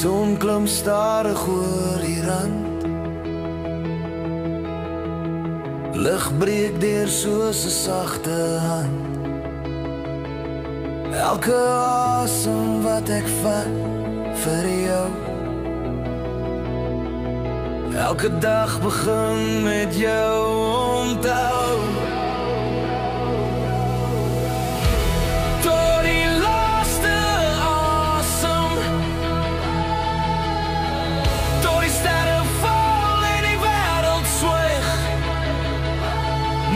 son klim stadig oor die rand. Lig breek deur soos 'n sagte hand. Elke asem wat ek vat vir jou. Elke dag begin met jou onthou. Tot die laaste asem, tot die sterre val en die wêreld swyg.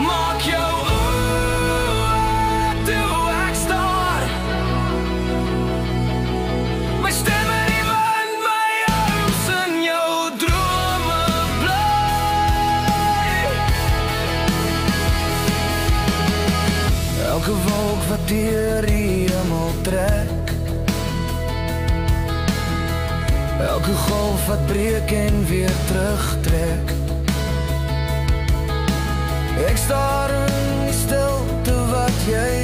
Maak jou oë toe ek staar. My stem in die wind, my arms in jou drome bly. Elke wolk wat deur die hemel trek, elke golf wat breek en weer terugtrek. Ek staar in die stilte wat jy